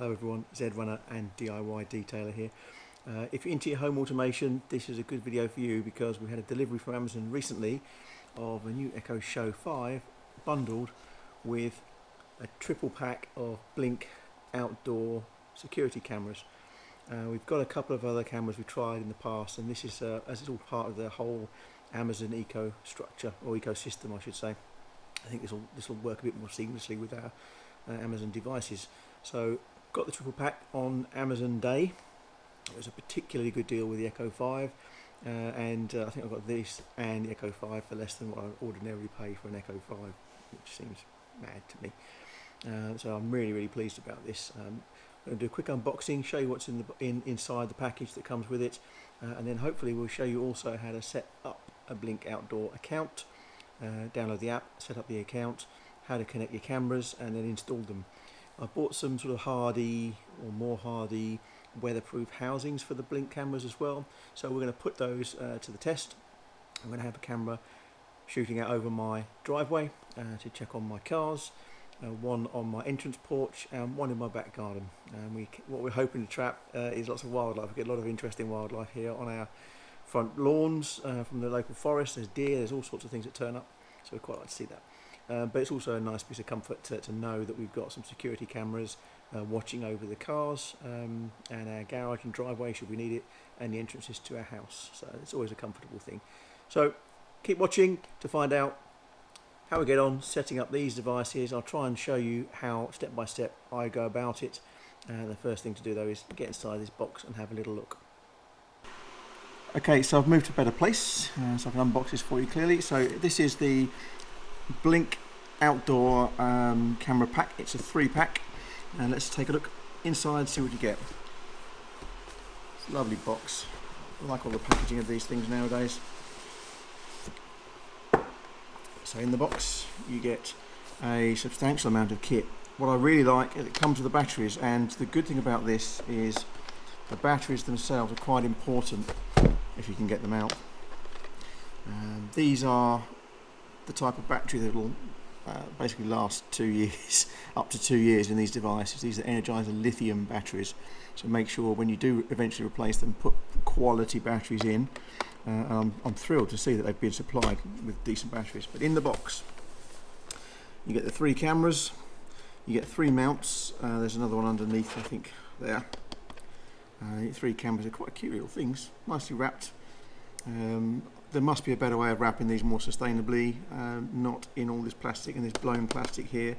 Hello everyone, ZedRunner and DIY Detailer here. If you're into your home automation, this is a good video for you because we had a delivery from Amazon recently of a new Echo Show 5 bundled with a triple pack of Blink outdoor security cameras. We've got a couple of other cameras we've tried in the past, and this is as it's all part of the whole Amazon eco structure, or ecosystem I should say. I think this will work a bit more seamlessly with our Amazon devices. So got the triple pack on Amazon Day. It was a particularly good deal with the Echo 5, and I think I got this and the Echo 5 for less than what I ordinarily pay for an Echo 5, which seems mad to me. So I'm really pleased about this. I'm going to do a quick unboxing, show you what's inside the package that comes with it, and then hopefully we'll show you also how to set up a Blink outdoor account, download the app, set up the account, how to connect your cameras, and then install them. I bought some sort of hardy or more hardy weatherproof housings for the Blink cameras as well, so we're going to put those to the test. I'm going to have a camera shooting out over my driveway to check on my cars, one on my entrance porch and one in my back garden. What we're hoping to trap is lots of wildlife. We get a lot of interesting wildlife here on our front lawns from the local forest. There's deer, there's all sorts of things that turn up, so we'd quite like to see that. But it's also a nice piece of comfort to know that we've got some security cameras watching over the cars and our garage and driveway should we need it, and the entrances to our house. So it's always a comfortable thing. So keep watching to find out how we get on setting up these devices. I'll try and show you how step by step I go about it. The first thing to do though is get inside this box and have a little look. Okay, so I've moved to a better place, so I can unbox this for you clearly. So this is the Blink outdoor camera pack. It's a 3-pack, and let's take a look inside, see what you get. It's a lovely box. I like all the packaging of these things nowadays. So in the box you get a substantial amount of kit. What I really like is it comes with the batteries, and the good thing about this is the batteries themselves are quite important if you can get them out. These are the type of battery that will basically last 2 years, up to 2 years in these devices. These are Energizer lithium batteries, so make sure when you do eventually replace them, put quality batteries in. I'm thrilled to see that they've been supplied with decent batteries. But in the box you get the 3 cameras, you get 3 mounts, there's another one underneath I think there. 3 cameras are quite cute little things, nicely wrapped. There must be a better way of wrapping these more sustainably, not in all this plastic and this blown plastic here,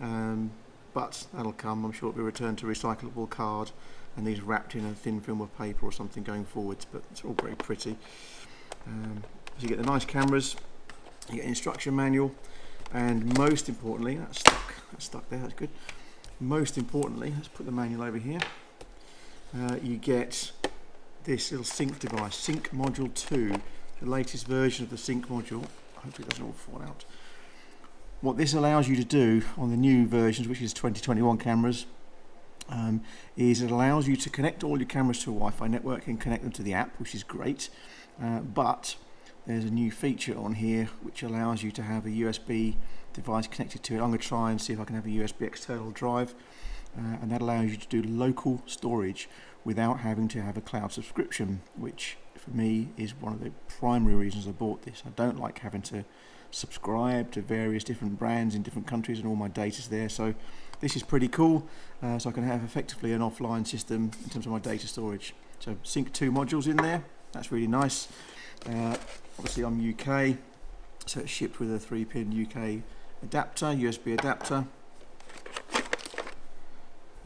but that'll come. I'm sure it'll be returned to recyclable card and these wrapped in a thin film of paper or something going forwards, but it's all very pretty. So you get the nice cameras, you get an instruction manual, and most importantly, that's stuck there, that's good. Most importantly, let's put the manual over here, you get this little sync device, Sync Module 2, the latest version of the sync module. Hopefully it doesn't all fall out. What this allows you to do on the new versions, which is 2021 cameras, is it allows you to connect all your cameras to a Wi-Fi network and connect them to the app, which is great, but there's a new feature on here which allows you to have a USB device connected to it. I'm going to try and see if I can have a USB external drive, and that allows you to do local storage without having to have a cloud subscription, which for me is one of the primary reasons I bought this. I don't like having to subscribe to various different brands in different countries and all my data's there, so this is pretty cool. So I can have effectively an offline system in terms of my data storage. So Sync 2 modules in there, that's really nice. Obviously I'm UK, so it's shipped with a 3-pin UK adapter, USB adapter,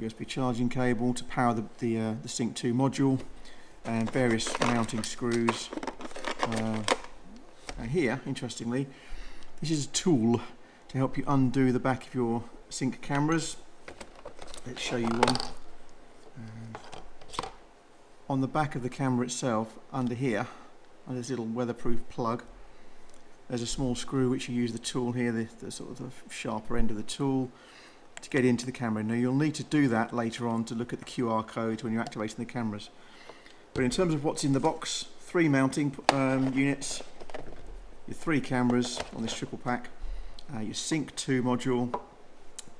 USB charging cable to power the Sync 2 module, and various mounting screws. And here, interestingly, this is a tool to help you undo the back of your sync cameras. Let's show you one. On the back of the camera itself, under here, under this little weatherproof plug, there's a small screw which you use the tool here, the sort of the sharper end of the tool, to get into the camera. Now you'll need to do that later on to look at the QR code when you're activating the cameras. But in terms of what's in the box, 3 mounting units, your 3 cameras on this triple pack, your Sync 2 module,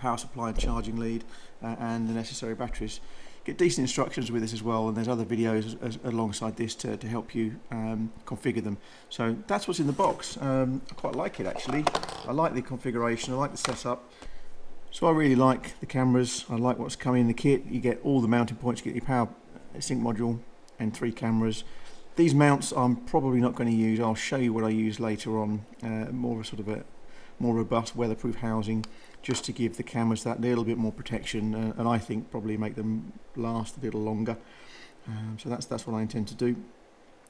power supply and charging lead, and the necessary batteries. Get decent instructions with this as well, and there's other videos alongside this to help you configure them. So that's what's in the box. I quite like it actually. I like the configuration, I like the setup. So I really like the cameras, I like what's coming in the kit. You get all the mounting points, you get your power sync module and 3 cameras. These mounts I'm probably not going to use. I'll show you what I use later on, more robust weatherproof housing, just to give the cameras that little bit more protection, and I think probably make them last a little longer. So that's what I intend to do.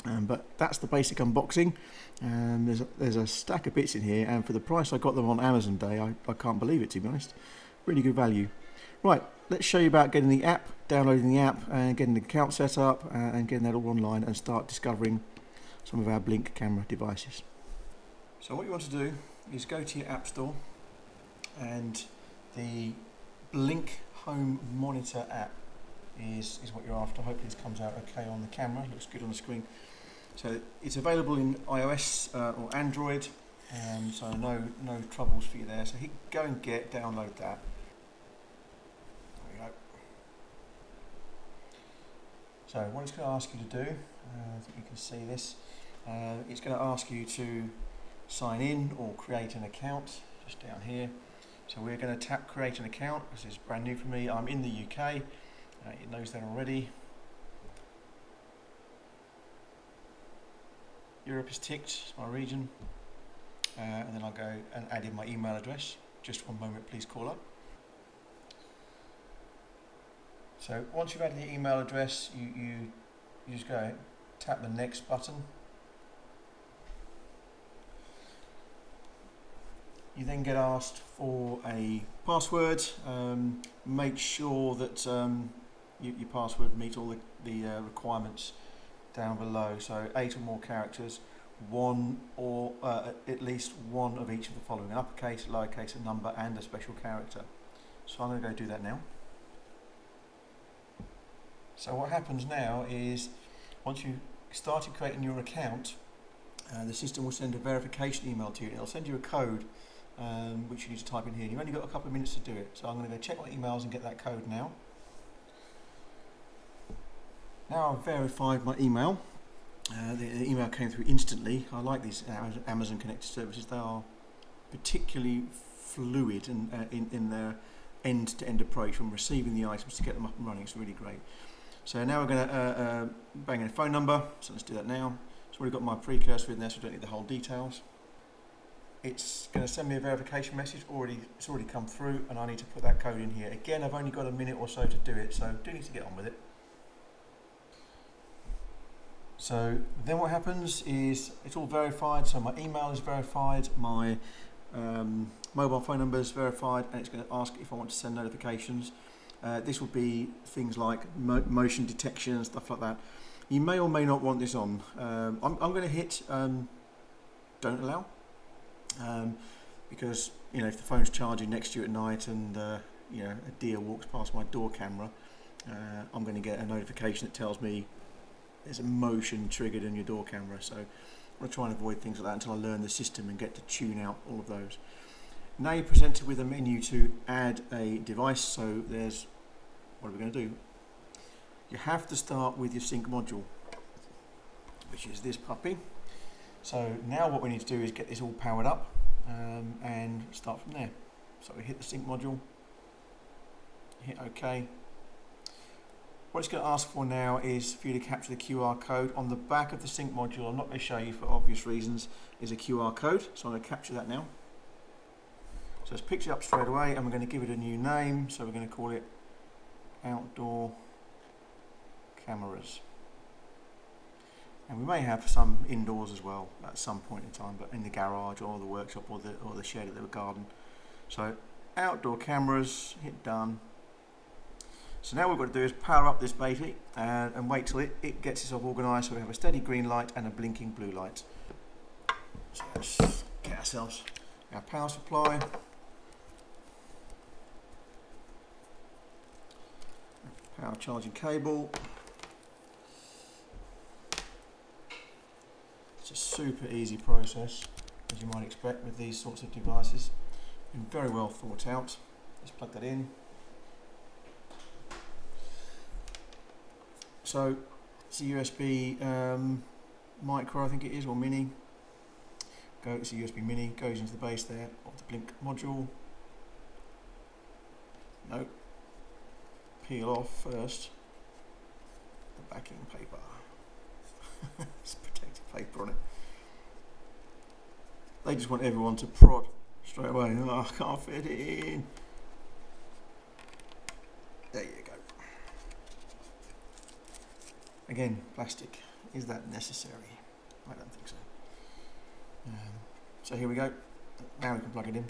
But that's the basic unboxing. There's a stack of bits in here, and for the price I got them on Amazon Day, I can't believe it, to be honest. Really good value. Right, let's show you about getting the app, downloading the app, and getting the account set up, and getting that all online, and start discovering some of our Blink camera devices. So what you want to do is go to your app store, and the Blink Home Monitor app is what you're after. Hopefully this comes out okay on the camera, looks good on the screen. So it's available in iOS or Android, so no troubles for you there. So go and download that. There we go. So what it's going to ask you to do, I think you can see this, it's going to ask you to sign in or create an account, just down here. So we're going to tap create an account. This is brand new for me. I'm in the UK. It knows that already. Europe is ticked, it's my region. And then I'll go and add in my email address. Just one moment, please call up. So once you've added your email address, you just go tap the next button. You then get asked for a password. Make sure that your password meets all the requirements down below. So 8 or more characters, one or at least one of each of the following: uppercase, lowercase, a number, and a special character. So I'm going to go do that now. So what happens now is, once you started creating your account, the system will send a verification email to you. It'll send you a code which you need to type in here. You've only got a couple of minutes to do it. So I'm going to go check my emails and get that code now. Now I've verified my email. The email came through instantly. I like these Amazon connected services. They are particularly fluid and in their end-to-end approach from receiving the items to get them up and running. It's really great. So now we're going to bang in a phone number. So let's do that now. It's already got my precursor in there, so I don't need the whole details. It's going to send me a verification message. It's already come through, and I need to put that code in here. Again, I've only got a minute or so to do it, so do need to get on with it. So then what happens is it's all verified. So my email is verified, my mobile phone number is verified, and it's going to ask if I want to send notifications. This will be things like motion detection and stuff like that. You may or may not want this on. I'm going to hit don't allow, because if the phone's charging next to you at night and a deer walks past my door camera, I'm going to get a notification that tells me there's a motion triggered in your door camera. So I'm going to try and avoid things like that until I learn the system and get to tune out all of those. Now you're presented with a menu to add a device. So what are we going to do? You have to start with your sync module, which is this puppy. So now what we need to do is get this all powered up and start from there. So we hit the sync module, hit OK. What it's going to ask for now is for you to capture the QR code. On the back of the sync module, I'm not going to show you for obvious reasons, is a QR code. So I'm going to capture that now. So it's picked it up straight away, and we're going to give it a new name. So we're going to call it Outdoor Cameras. And we may have some indoors as well at some point in time, but in the garage or the workshop or the shed at the garden. So Outdoor Cameras, hit done. So now what we've got to do is power up this baby and wait till it gets itself organised, so we have a steady green light and a blinking blue light. So let's get ourselves our power supply. Power charging cable. It's a super easy process, as you might expect with these sorts of devices. Been very well thought out. Let's plug that in. So it's a USB micro, I think it is, or mini. It's a USB mini, goes into the base there of the Blink module. No. Peel off first the backing paper. It's protective paper on it. They just want everyone to prod straight away. Oh, I can't fit it in. There you go. Again, plastic. Is that necessary? I don't think so. So here we go. Now we can plug it in.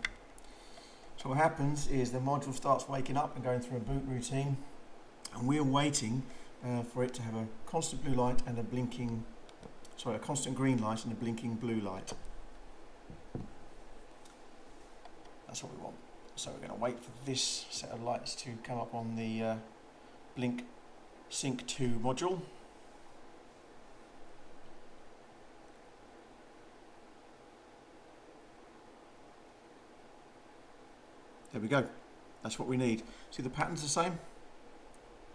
So what happens is the module starts waking up and going through a boot routine, and we're waiting for it to have a constant blue light and a constant green light and a blinking blue light. That's what we want. So we're going to wait for this set of lights to come up on the Blink Sync 2 module. There we go. That's what we need. See the pattern's the same?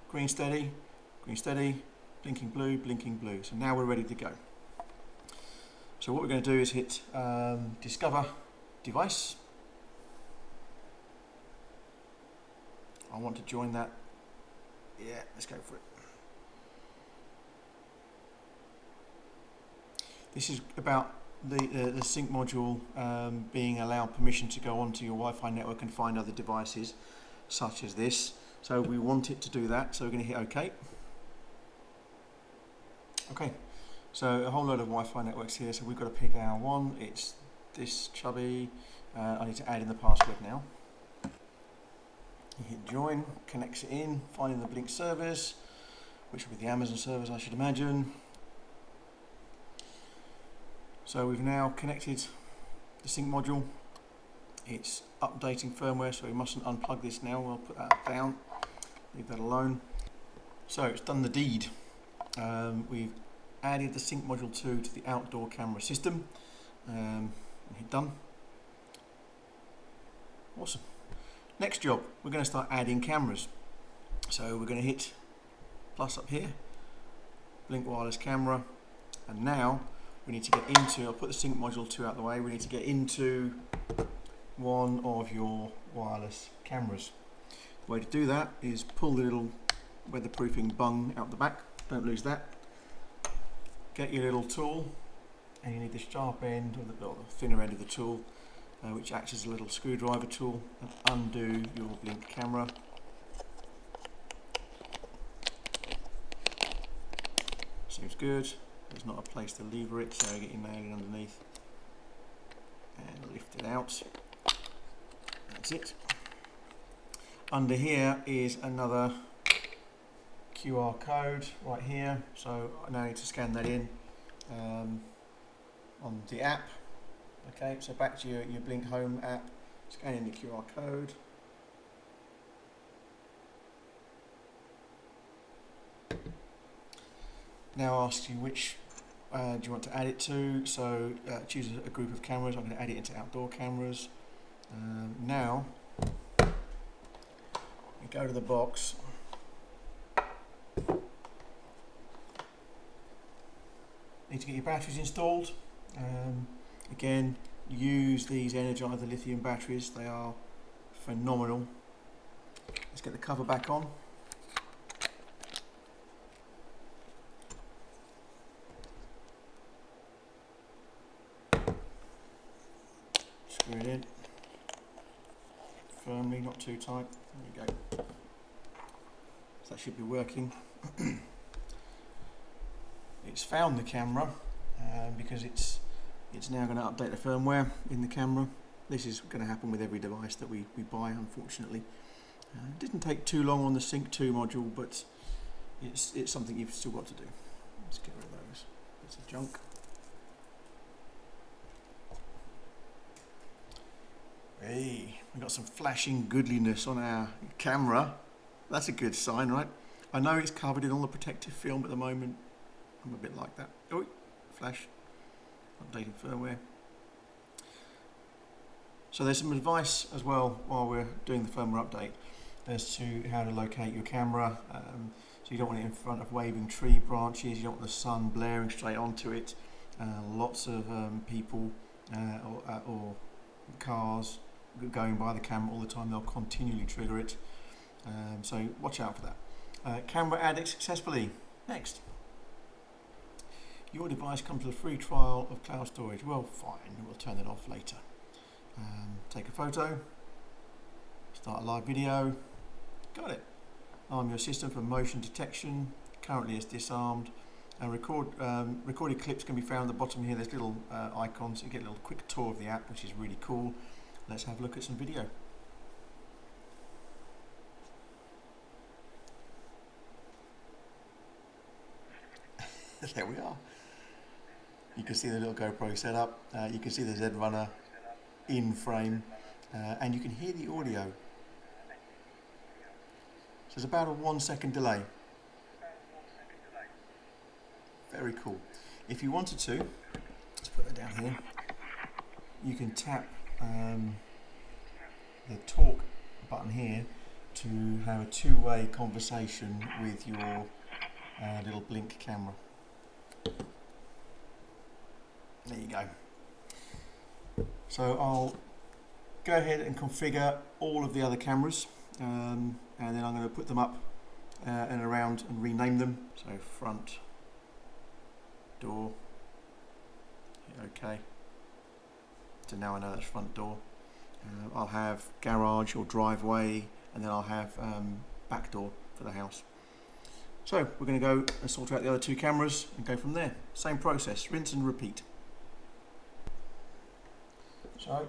Green steady, blinking blue, blinking blue. So now we're ready to go. So what we're going to do is hit Discover Device. I want to join that. Yeah, let's go for it. This is about the sync module being allowed permission to go onto your Wi-Fi network and find other devices such as this. So we want it to do that, so we're going to hit OK. Okay, so a whole load of Wi-Fi networks here, so we've got to pick our one. It's this chubby. I need to add in the password now. You hit join, connects it in, finding the Blink service, which will be the Amazon servers, I should imagine. So we've now connected the sync module. It's updating firmware, so we mustn't unplug this now. We'll put that down, leave that alone. So it's done the deed. We've added the sync module 2 to the outdoor camera system. And hit done. Awesome. Next job, we're going to start adding cameras. So we're going to hit plus up here, Blink wireless camera, and now we need to get into, I'll put the sync module 2 out the way, we need to get into one of your wireless cameras. The way to do that is pull the little weatherproofing bung out the back, don't lose that. Get your little tool, and you need the sharp end, or the thinner end of the tool, which acts as a little screwdriver tool, and undo your Blink camera. Seems good. There's not a place to lever it, so get your nail in underneath and lift it out. That's it. Under here is another QR code right here, so I now need to scan that in on the app. Okay, so back to your Blink Home app, scan in the QR code. Now asks you which do you want to add it to, so choose a group of cameras. I'm going to add it into outdoor cameras. Now, you go to the box. Need to get your batteries installed. Again, use these Energizer lithium batteries, they are phenomenal. Let's get the cover back on. Screw it in firmly, not too tight. There you go. So that should be working. It's found the camera because it's now going to update the firmware in the camera. This is going to happen with every device that we buy, unfortunately. It didn't take too long on the Sync 2 module, but it's something you've still got to do. Let's get rid of those bits of junk. Hey, we've got some flashing goodliness on our camera. That's a good sign, right? I know it's covered in all the protective film at the moment. I'm a bit like that. Oh, flash. Updating firmware. So there's some advice as well while we're doing the firmware update as to how to locate your camera. So you don't want it in front of waving tree branches, you don't want the sun blaring straight onto it. Lots of people or cars going by the camera all the time, they'll continually trigger it. So watch out for that. Camera added successfully. Next. Your device comes with a free trial of cloud storage. Well, fine, we'll turn it off later. Take a photo, start a live video, got it. Arm your system for motion detection, currently it's disarmed. And recorded clips can be found at the bottom here. There's little icons, you get a little quick tour of the app, which is really cool. Let's have a look at some video. There we are. You can see the little GoPro setup, you can see the ZedRunner in frame, and you can hear the audio. So there's about a 1 second delay. Very cool. If you wanted to, let's put that down here, you can tap the talk button here to have a two-way conversation with your little blink camera. There you go. So I'll go ahead and configure all of the other cameras, and then I'm going to put them up and around and rename them. So front, door, okay. So now I know that's front door. I'll have garage or driveway, and then I'll have back door for the house. So we're going to go and sort out the other two cameras and go from there. Same process, rinse and repeat. So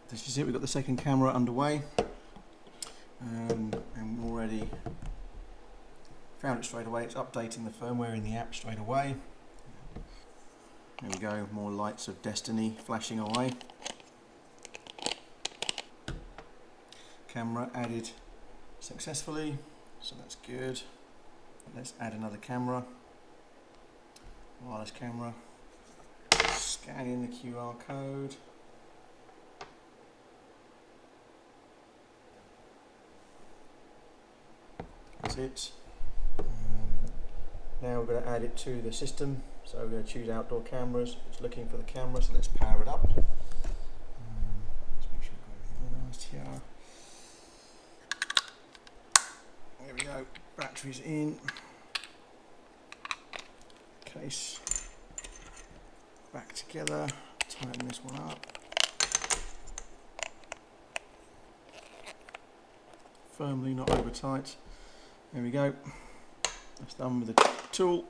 this is it, we've got the second camera underway, and we already found it straight away. It's updating the firmware in the app straight away. There we go, more lights of destiny flashing away. Camera added successfully, so that's good. Let's add another camera, wireless camera, scan in the QR code. That's it. Now we're going to add it to the system, so we're going to choose outdoor cameras. It's looking for the camera, so let's power it up. Let's make sure we've got everything organised here. There we go, batteries in, case back together, tighten this one up, firmly, not over tight. There we go, that's done with the tool.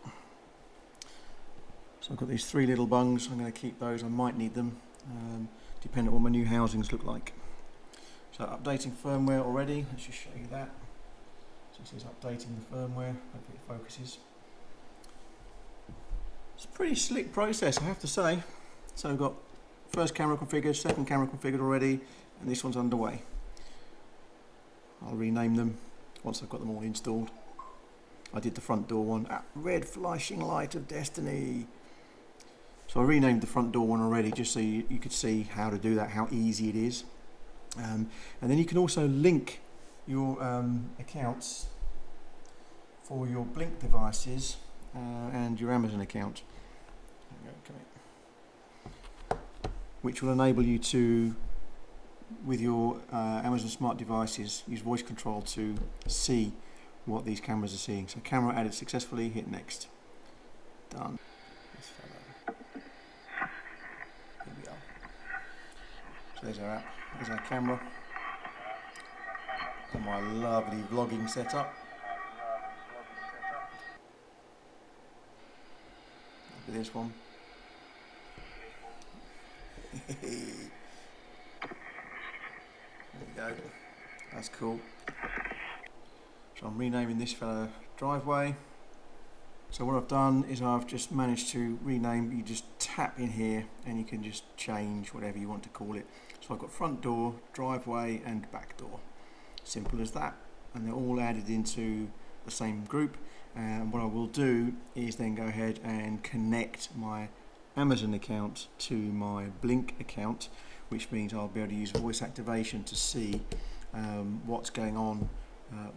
So I've got these three little bungs, I'm going to keep those, I might need them, depending on what my new housings look like. So updating firmware already, let's just show you that. So this is updating the firmware, hopefully it focuses. It's a pretty slick process, I have to say. So we've got first camera configured, second camera configured already, and this one's underway. I'll rename them once I've got them all installed. I did the front door one, red flashing light of destiny. So I renamed the front door one already, just so you could see how to do that, how easy it is. And then you can also link your accounts for your Blink devices and your Amazon account, which will enable you to, with your Amazon smart devices, use voice control to see what these cameras are seeing. So camera added successfully, hit next. Done. Here we are. So there's our app, there's our camera, and my lovely vlogging setup. Look at this one. There we go, that's cool. So I'm renaming this fella driveway. So what I've done is I've just managed to rename, you just tap in here and you can just change whatever you want to call it. So I've got front door, driveway and back door. Simple as that, and they're all added into the same group. And what I will do is then go ahead and connect my Amazon account to my Blink account, which means I'll be able to use voice activation to see what's going on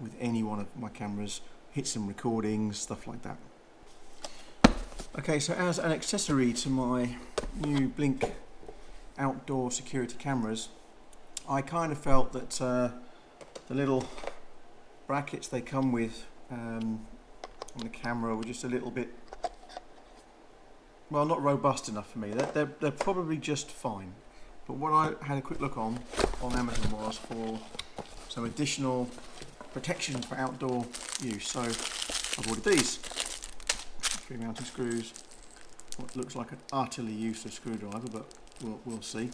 with any one of my cameras, hit some recordings, stuff like that. Okay, so as an accessory to my new Blink outdoor security cameras, I kind of felt that the little brackets they come with on the camera were just a little bit, well, not robust enough for me. They're probably just fine, but what I had a quick look on Amazon was for some additional protection for outdoor use. So I've ordered these 3 mounting screws, what looks like an utterly useless screwdriver, but we'll see.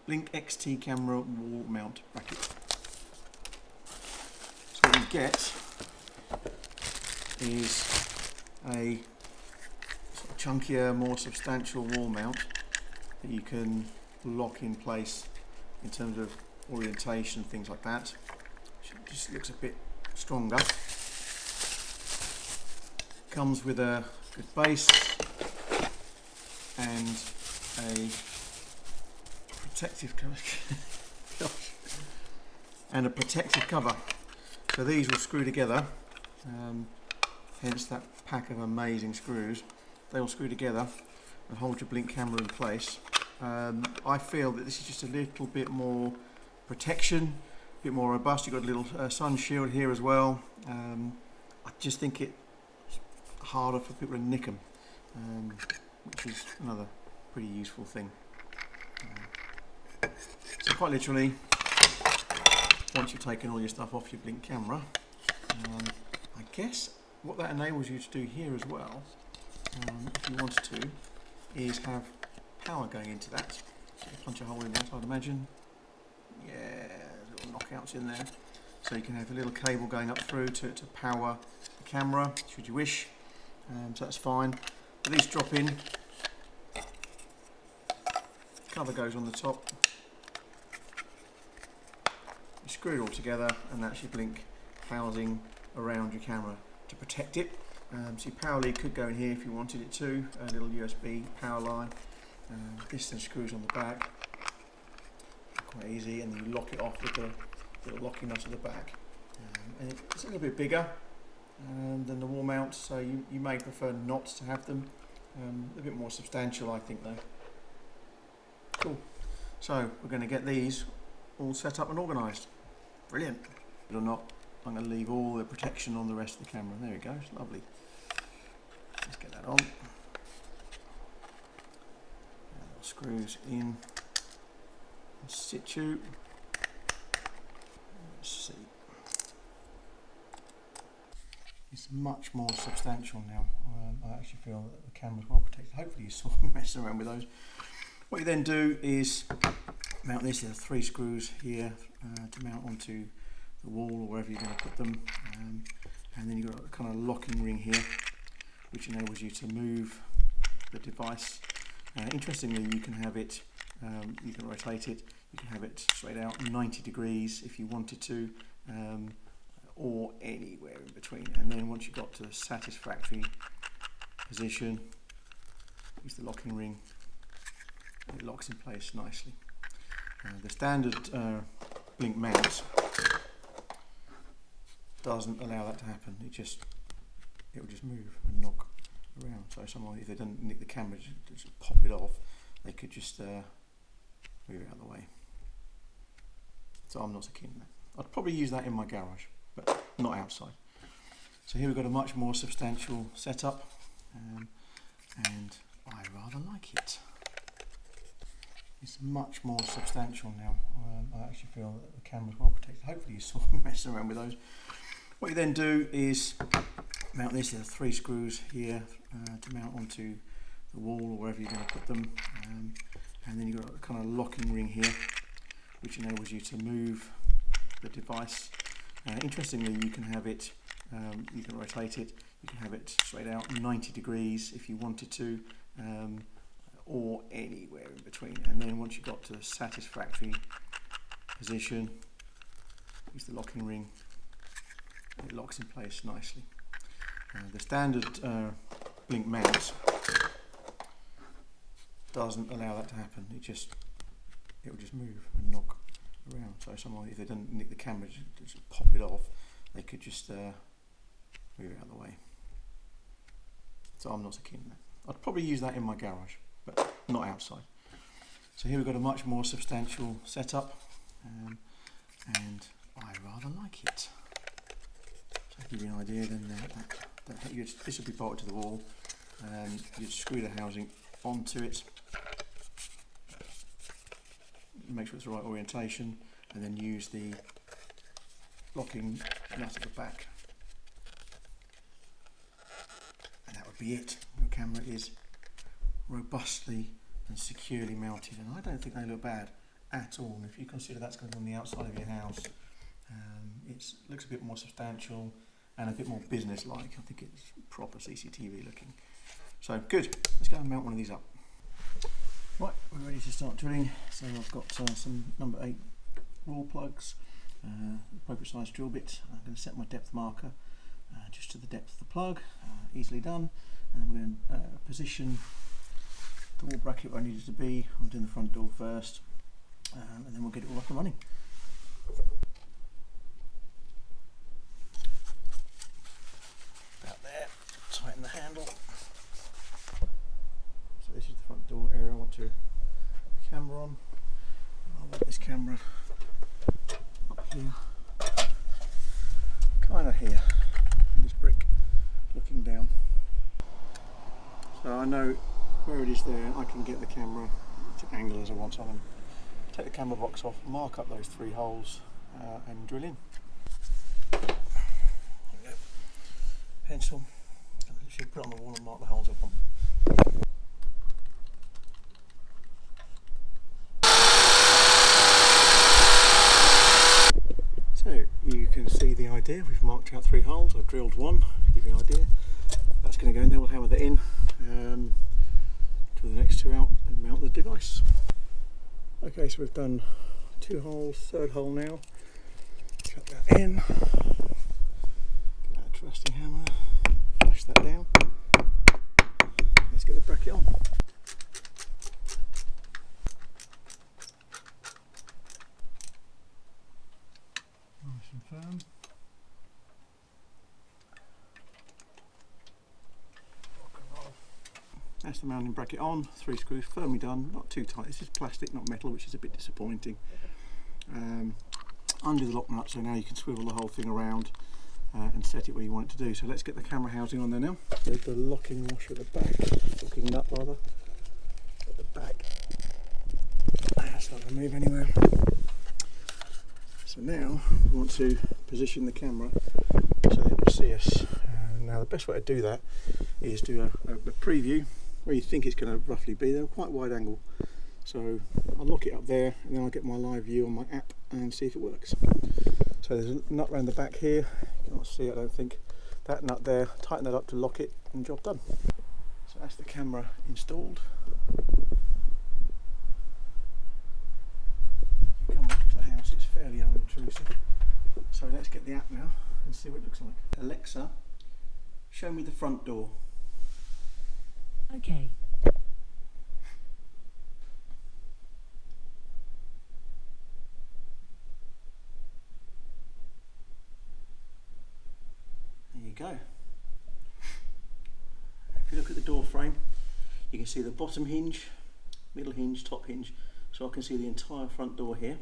Blink XT camera wall mount bracket. So what you get is a sort of chunkier, more substantial wall mount that you can lock in place in terms of orientation, things like that. It just looks a bit stronger. Comes with a good base and a protective cover. And a protective cover. So these will screw together. Hence that pack of amazing screws. They will screw together and hold your Blink camera in place. I feel that this is just a little bit more protection, a bit more robust. You've got a little sun shield here as well. I just think it's harder for people to nick them, which is another pretty useful thing. So quite literally, once you've taken all your stuff off your Blink camera, I guess what that enables you to do here as well, if you wanted to, is have power going into that. So you punch a hole in that, I'd imagine. Yeah, little knockouts in there. So you can have a little cable going up through to power the camera, should you wish. So that's fine. But these drop in. Cover goes on the top. You screw it all together, and that's your Blink housing around your camera to protect it. So your power lead could go in here if you wanted it to, a little USB power line. This then screws on the back, quite easy, and then you lock it off with the little locking nut at the back. And it's a little bit bigger than the wall mount, so you may prefer not to have them. A bit more substantial, I think, though. Cool. So we're going to get these all set up and organised. Brilliant. Or not, I'm going to leave all the protection on the rest of the camera. There we go, it's lovely. Let's get that on. Screws in situ. Let's see. It's much more substantial now. I actually feel that the camera's well protected. Hopefully you saw me messing around with those. What you then do is mount this. There are 3 screws here to mount onto the wall or wherever you're going to put them, and then you've got a kind of locking ring here which enables you to move the device. Interestingly, you can have it, you can rotate it, you can have it straight out 90 degrees if you wanted to, or anywhere in between. And then once you've got to a satisfactory position, use the locking ring, and it locks in place nicely. The standard Blink mount doesn't allow that to happen. It will just move and knock around. So someone, if they don't nick the camera, just pop it off, they could just move it out of the way. So I'm not so keen on that. I'd probably use that in my garage, but not outside. So here we've got a much more substantial setup, and I rather like it. It's much more substantial now. I actually feel that the camera's well protected. Hopefully you saw me messing around with those. What you then do is mount this. There are 3 screws here to mount onto the wall or wherever you're going to put them, and then you've got a kind of locking ring here which enables you to move the device. Interestingly, you can have it, you can rotate it, you can have it straight out 90 degrees if you wanted to, or anywhere in between. And then once you've got to a satisfactory position, use the locking ring, and it locks in place nicely. The standard Blink mount doesn't allow that to happen. It will just move and knock around. So someone, if they don't nick the camera, just pop it off, they could just move it out of the way. So I'm not so keen on that. I'd probably use that in my garage, but not outside. So here we've got a much more substantial setup, and I rather like it. So to give you an idea, then this will be bolted to the wall, and you'd screw the housing onto it, make sure it's the right orientation, and then use the locking nut at the back. And that would be it. Your camera is robustly and securely mounted, and I don't think they look bad at all. And if you consider that's going to be on the outside of your house, it looks a bit more substantial and a bit more business-like. I think it's proper CCTV looking. So good, let's go and mount one of these up. Right, we're ready to start drilling. So I've got some number 8 raw plugs, appropriate size drill bit. I'm going to set my depth marker just to the depth of the plug, easily done. And I'm going to position the wall bracket where I need it to be. I'm doing the front door first, and then we'll get it all up and running. About there, tighten the handle. So this is the front door area I want to have the camera on. I want this camera up here, kind of here, this brick, looking down. So I know where it is there, I can get the camera to angle as I want. So I'm going to take the camera box off, mark up those 3 holes and drill in. There we go. Pencil, I should put it on the wall and mark the holes up on. So you can see the idea, we've marked out 3 holes, I've drilled 1, to give you an idea. That's going to go in there, we'll hammer that in to the next 2 out and mount the device. Okay, so we've done 2 holes, 3rd hole now. Cut that in, get a trusty hammer, flash that down. Let's get the bracket on. Nice and firm. That's the mounting bracket on, 3 screws firmly done, not too tight. This is plastic, not metal, which is a bit disappointing. Undo the lock nut, so now you can swivel the whole thing around and set it where you want it to do. So let's get the camera housing on there now. There's the locking washer at the back, locking nut rather, at the back. That's not going to move anywhere. So now we want to position the camera so that it will see us. Now the best way to do that is do a preview where you think it's going to roughly be. They're quite wide angle, so I'll lock it up there and then I'll get my live view on my app and see if it works. So there's a nut around the back here, you can't see it I don't think. That nut there, tighten that up to lock it and job done. So that's the camera installed. If you come up to the house, it's fairly unintrusive. So let's get the app now and see what it looks like. Alexa, show me the front door. Okay. There you go. If you look at the door frame, you can see the bottom hinge, middle hinge, top hinge, so I can see the entire front door here,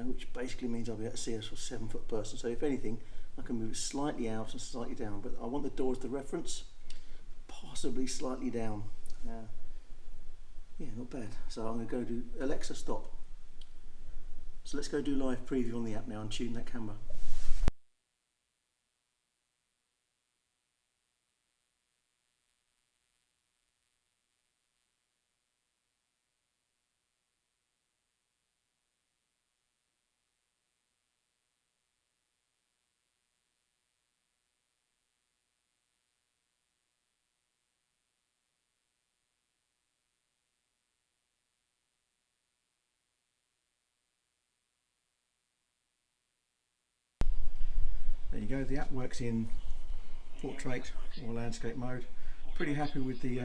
which basically means I'll be able to see a sort of 7-foot person. So if anything, I can move it slightly out and slightly down, but I want the door as the reference, possibly slightly down. Yeah, not bad. So I'm going to go do Alexa stop. So let's go do live preview on the app now and tune that camera. There you go, the app works in portrait or landscape mode, pretty happy with the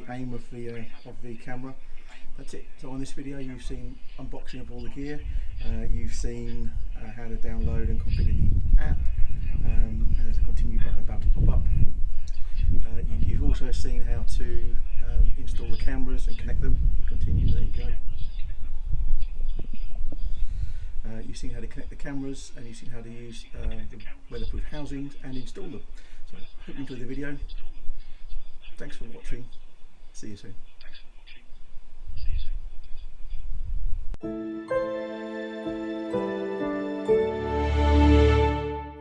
aim of the camera. That's it. So on this video you've seen unboxing of all the gear, you've seen how to download and configure the app, and there's a continue button about to pop up. You've also seen how to install the cameras and connect them. You continue, there you go. You've seen how to connect the cameras, and you've seen how to use the weatherproof housings and install them. So hope you enjoyed the video. Thanks for watching. See you soon.